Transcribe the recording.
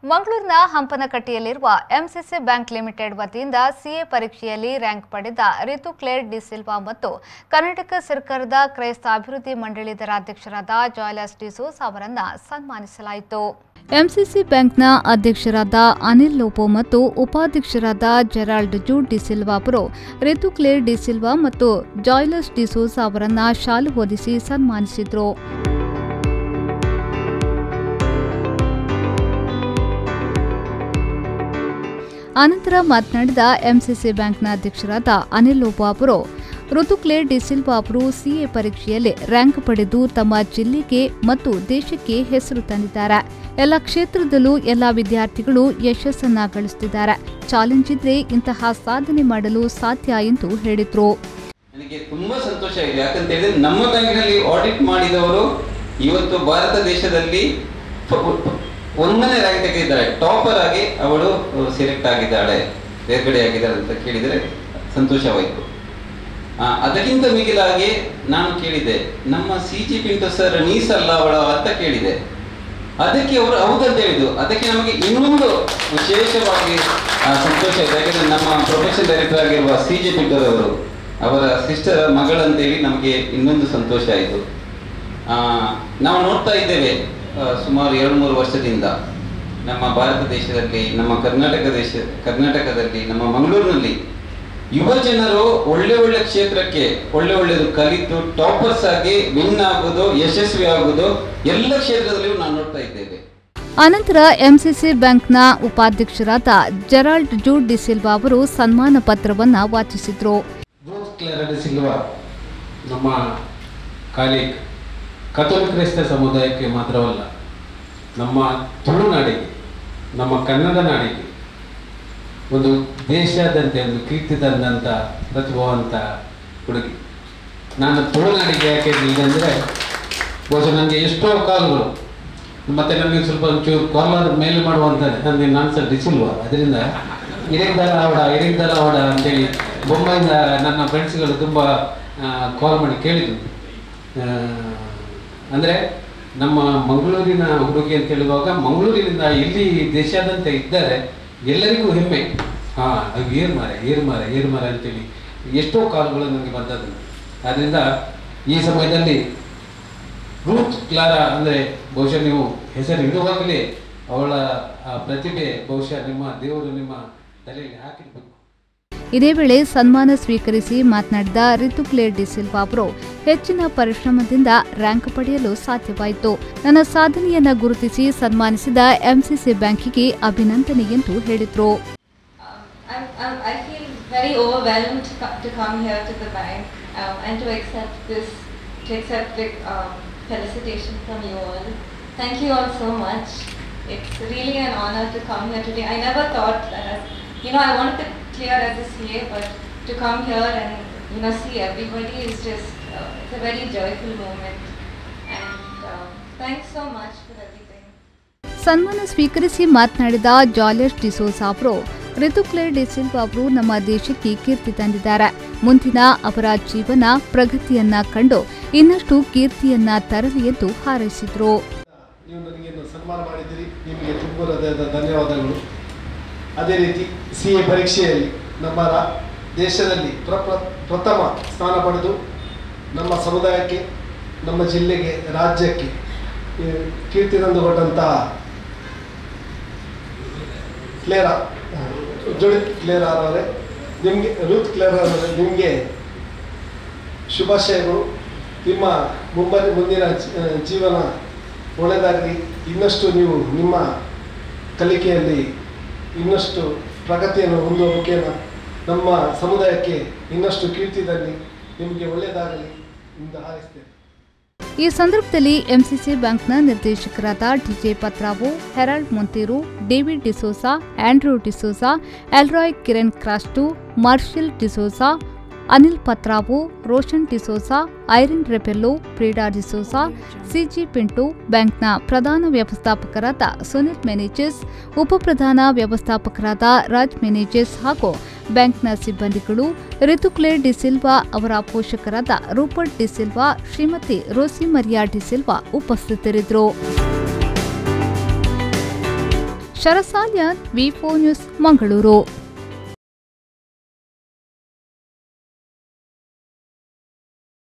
ಮಂಗಳೂರಿನ ಹಂಪನಕಟ್ಟೆಯಲ್ಲಿರುವ MCC bank limited ವತಿಯಿಂದ CA ಪರೀಕ್ಷೆಯಲ್ಲಿ ರ್ಯಾಂಕ್ ಪಡೆದ ರಿತು ಕ್ಲೇರ್ ಡಿ ಸಿಲ್ವಾ ಮತ್ತು ಕರ್ನಾಟಕ ಸರ್ಕಾರದ ಕ್ರೈಸ್ತ ಅಭಿವೃದ್ಧಿ ಮಂಡಳಿ ಅಧ್ಯಕ್ಷರಾದ ಜಾಯ್ಲಸ್ ಡಿಸೋಸ್ ಅವರನ್ನು ಸನ್ಮಾನಿಸಲಾಯಿತು. ಎಂಸಿಸಿ ಬ್ಯಾಂಕ್ನ ಅಧ್ಯಕ್ಷರಾದ ಅನಿಲ್ ಲೋಪೋ ಮತ್ತು ಉಪಾಧ್ಯಕ್ಷರಾದ ಜೆರಾಲ್ಡ್ ಜೂ ಡಿ ಸಿಲ್ವಾ ಅವರು ರಿತು ಕ್ಲೇರ್ ಡಿ ಸಿಲ್ವಾ ಮತ್ತು ಜಾಯ್ಲಸ್ ಡಿಸೋಸ್ ಅವರನ್ನು ಶಾಲು ಹೊದಿಸಿ ಸನ್ಮಾನಿಸಿದರು. ಅನಂತರ ಮಾತನಾಡಿದ ಎಂಸಿಸಿ ಬ್ಯಾಂಕ್ನ ಅಧ್ಯಕ್ಷರಾದ ಅನಿಲ್ ಲೋಪೋ ಅವರು ರಿತು ಕ್ಲೇರ್ ಡಿ ಸಿಲ್ವಾ ಅವರು ಸಿಎ ಪರೀಕ್ಷೆಯಲ್ಲಿ ರ್ಯಾಂಕ್ ಪಡೆದು ತಮ್ಮ ಜಿಲ್ಲೆಗೆ ಮತ್ತು ದೇಶಕ್ಕೆ ಹೆಸರು ತಂದಿದ್ದಾರೆ. ಎಲ್ಲ ಕ್ಷೇತ್ರದಲ್ಲೂ ಎಲ್ಲ ವಿದ್ಯಾರ್ಥಿಗಳು ಯಶಸ್ಸನ್ನ ಗಳಿಸುತ್ತಿದ್ದಾರೆ. ಚಾಲೆಂಜ್ ಇದ್ರೆ ಇಂತಹ ಸಾಧನೆ ಮಾಡಲು ಸಾಧ್ಯ ಎಂದು ಹೇಳಿದರು. ನನಗೆ ತುಂಬಾ ಸಂತೋಷ ಇದೆ. ಯಾಕಂತ ಹೇಳಿದ್ರೆ ನಮ್ಮ ಬ್ಯಾಂಕಿನಲ್ಲಿ ಆಡಿಟ್ ಮಾಡಿದವರು ಇವತ್ತು ಭಾರತ ದೇಶದಲ್ಲಿ ಒಂದನೇ ರ್ಯಾಂಕ್ ತೆಗೆದಿದ್ದಾಳೆ. ಟಾಪರ್ ಆಗಿ ಅವಳು ಸೆಲೆಕ್ಟ್ ಆಗಿದ್ದಾಳೆ, ತೇರ್ಗಡೆ ಆಗಿದ್ದಾಳೆ ಅಂತ ಕೇಳಿದರೆ ಸಂತೋಷವಾಯಿತು. ಅದಕ್ಕಿಂತ ಮಿಗಿಲಾಗಿ ನಾನು ಕೇಳಿದೆ, ನಮ್ಮ CG ಪಿಂಟು ಸರ್ ನೀಸಲ್ಲ ಅವಳ ಅಂತ ಕೇಳಿದೆ. ಅದಕ್ಕೆ ಅವರು ಹೌದಂತ ಹೇಳಿದ್ದು. ಅದಕ್ಕೆ ನಮಗೆ ಇನ್ನೊಂದು ವಿಶೇಷವಾಗಿ ಸಂತೋಷ ಇದೆ. ಯಾಕಂದರೆ ನಮ್ಮ ಪ್ರೊಫೆಷನಲ್ ಡೈರೆಕ್ಟರ್ ಆಗಿರುವ CG ಪಿಂಟು ಅವರು ಅವರ ಸಿಸ್ಟರ್ ಮಗಳಂತೇಳಿ ನಮಗೆ ಇನ್ನೊಂದು ಸಂತೋಷ ಆಯಿತು. ನಾವು ನೋಡ್ತಾ ಇದ್ದೇವೆ ಸುಮಾರು 2-3 ವರ್ಷದಿಂದ ನಮ್ಮ ಭಾರತ ದೇಶದಲ್ಲಿ, ನಮ್ಮ ಕರ್ನಾಟಕದಲ್ಲಿ, ನಮ್ಮ ಮಂಗಳೂರಿನಲ್ಲಿ ಯುವ ಜನರು ಒಳ್ಳೆ ಕ್ಷೇತ್ರಕ್ಕೆ ಒಳ್ಳೆಯದು ಕಲಿತು ಟಾಪರ್ಸ್ ಆಗಿ ವಿನ್ ಆಗೋದು, ಯಶಸ್ವಿ ಆಗೋದು ಎಲ್ಲ ಕ್ಷೇತ್ರದಲ್ಲಿಯೂ ನಾವು ನೋಡ್ತಾ ಇದ್ದೇವೆ. ಅನಂತರ ಎಂಸಿಸಿ ಬ್ಯಾಂಕ್ನ ಉಪಾಧ್ಯಕ್ಷರಾದ ಜೆರಾಲ್ಡ್ ಜೂ ಡಿ ಸಿಲ್ವಾ ಅವರು ಸನ್ಮಾನ ಪತ್ರವನ್ನು ವಾಚಿಸಿದರು. ನಮ್ಮ ಕಾಲಿಕ್ ಕಥೋಲಿಕ ಕ್ರೈಸ್ತ ಸಮುದಾಯಕ್ಕೆ ಮಾತ್ರವಲ್ಲ, ನಮ್ಮ ತುಳುನಾಡಿಗೆ, ನಮ್ಮ ಕನ್ನಡ ನಾಡಿಗೆ ಒಂದು ದೇಶಾದ್ಯಂತ ಒಂದು ಕೀರ್ತಿ ತಂದಂಥ ಪ್ರತಿಭಾವಂತ ಹುಡುಗಿ. ನಾನು ತುಳುನಾಡಿಗೆ ಯಾಕೆ ಹೇಳಿದೆ ಬಹುಶಃ ನನಗೆ ಎಷ್ಟೋ ಕಾಲುಗಳು ಮತ್ತು ನನಗೆ ಸ್ವಲ್ಪ ಒಂಚೂರು ಕಾಲರ್ ಮೇಲ್ ಮಾಡುವಂಥ ನನಗೆ ನಾನ್ಸರ್ ಡಿಸಿಲ್ವ. ಅದರಿಂದ ಇರಿಂದಲ ಅವಡ ಅಂತೇಳಿ ಬೊಂಬೈಯಿಂದ ನನ್ನ ಫ್ರೆಂಡ್ಸ್ಗಳು ತುಂಬ ಕಾಲ್ ಮಾಡಿ ಕೇಳಿದರು. ಅಂದರೆ ನಮ್ಮ ಮಂಗಳೂರಿನ ಹುಡುಗಿ ಅಂತ ಹೇಳುವಾಗ ಮಂಗಳೂರಿನಿಂದ ಇಲ್ಲಿ ದೇಶಾದ್ಯಂತ ಇದ್ದಾರೆ, ಎಲ್ಲರಿಗೂ ಹೆಮ್ಮೆ. ಏರ್ ಮಾರೆ ಅಂತೇಳಿ ಎಷ್ಟೋ ಕಾಲುಗಳು ನನಗೆ ಬಂದದ್ದು. ಆದ್ದರಿಂದ ಈ ಸಮಯದಲ್ಲಿ ರೂತ್ ಕ್ಲಾರಾ ಅಂದರೆ ಬಹುಶಃ ನೀವು ಹೆಸರು ಇಡುವಾಗಲೇ ಅವಳ ಪ್ರತಿಭೆ ಬಹುಶಃ ನಿಮ್ಮ ದೇವರು ನಿಮ್ಮ ತಲೆಯಲ್ಲಿ ಹಾಕಿರ್ಬೇಕು. ಇದೇ ವೇಳೆ ಸನ್ಮಾನ ಸ್ವೀಕರಿಸಿ ಮಾತನಾಡಿದ ರಿತು ಕ್ಲೇರ್ ಡಿ ಸಿಲ್ವಾ ಅವರು ಹೆಚ್ಚಿನ ಪರಿಶ್ರಮದಿಂದ ರ್ಯಾಂಕ್ ಪಡೆಯಲು ಸಾಧ್ಯವಾಯಿತು. ನನ್ನ ಸಾಧನೆಯನ್ನ ಗುರುತಿಸಿ ಸನ್ಮಾನಿಸಿದ ಎಂಸಿಸಿ ಬ್ಯಾಂಕಿಗೆ ಅಭಿನಂದನೆ ಎಂದು ಹೇಳಿದರು. I feel very overwhelmed to come here to the bank and to accept the felicitation from you all. Thank you all so much. It's really an honor to come here today. I never thought that, I wanted to clear as a CA, but to come here and see everybody is just it's a very joyful moment, and thanks so much for everything. ಸನ್ಮಾನ ಸ್ವೀಕರಿಸಿ ಮಾತನಾಡಿದ ಜಾಯ್ಲಸ್ disease ಅವರು Ritu Clare D Silva ಅವರು ನಮ್ಮ ದೇಶಕ್ಕೆ ಕೀರ್ತಿ ತಂದಿದ್ದಾರೆ. ಮುಂದಿನ ಅವರ ಜೀವನ ಪ್ರಗತಿಯನ್ನ ಕಂಡು ಇನ್ನಷ್ಟು ಕೀರ್ತಿಯನ್ನ ತರಲಿ ಎಂದು ಹಾರೈಸಿದರು. ನೀವು ನನಗೆ ಸನ್ಮಾನ ಮಾಡಿದಿರಿ, ನಿಮಗೆ ತುಂಬ ಹೃದಯದ ಧನ್ಯವಾದಗಳು. ಅದೇ ರೀತಿ CA ಪರೀಕ್ಷೆಯಲ್ಲಿ ನಮ್ಮ ದೇಶದಲ್ಲಿ ಪ್ರಥಮ ಸ್ಥಾನ ಪಡೆದು ನಮ್ಮ ಸಮುದಾಯಕ್ಕೆ, ನಮ್ಮ ಜಿಲ್ಲೆಗೆ, ರಾಜ್ಯಕ್ಕೆ ಕೀರ್ತಿ ತಂದುಕೊಟ್ಟಂತಹ ಜುಡಿತ್ ಕ್ಲೇರ್ ಅವರೇ, ನಿಮಗೆ ರೂತ್ ಕ್ಲೇರ್ ಅವರೇ, ನಿಮಗೆ ಶುಭಾಶಯಗಳು. ನಿಮ್ಮ ಮುಂದಿನ ಜೀವನ ಒಳ್ಳೆಯದಾಗಲಿ. ಇನ್ನಷ್ಟು ನೀವು ನಿಮ್ಮ ಕಲಿಕೆಯಲ್ಲಿ ಇನ್ನಷ್ಟು ಪ್ರಗತಿಯನ್ನು ಹೊಂದುವ ಮುಖೇನ ನಮ್ಮ ಸಮುದಾಯಕ್ಕೆ ಇನ್ನಷ್ಟು ಕೀರ್ತಿ ತರಲಿ. ನಿಮಗೆ ಒಳ್ಳೆಯದಾಗಲಿ ಎಂದು ಹಾರೈಸ್ತೇನೆ. ಈ ಸಂದರ್ಭದಲ್ಲಿ ಎಂಸಿಸಿ ಬ್ಯಾಂಕ್ನ ನಿರ್ದೇಶಕರಾದ DJ Pathrao, Harold Monteiro, David D'Souza, Andrew D'Souza, Elroy Kiran Crasta, Marshal D'Souza, Anil Pathrao, Roshan D'Souza, Irene Rebello, Frieda D'Souza, CG Pinto, ಬ್ಯಾಂಕ್ನ ಪ್ರಧಾನ ವ್ಯವಸ್ಥಾಪಕರಾದ ಸುನಿಲ್ ಮೆನೇಜಸ್, ಉಪಪ್ರಧಾನ ವ್ಯವಸ್ಥಾಪಕರಾದ ರಾಜ್ ಮೆನೇಜಸ್ ಹಾಗೂ ಬ್ಯಾಂಕ್ನ ಸಿಬ್ಬಂದಿಗಳು, ರಿತು ಕ್ಲೇರ್ ಡಿ ಸಿಲ್ವಾ ಅವರ ಪೋಷಕರಾದ ರೂಪರ್ಟ್ ಡಿ ಸಿಲ್ವಾ, ಶ್ರೀಮತಿ ರೋಸಿ ಮರಿಯಾ ಡಿ ಸಿಲ್ವಾ ಉಪಸ್ಥಿತರಿದ್ದರು. ಶರಸಾಲ್ಯಾನ್ ವಿ4 ನ್ಯೂಸ್ ಮಂಗಳೂರು.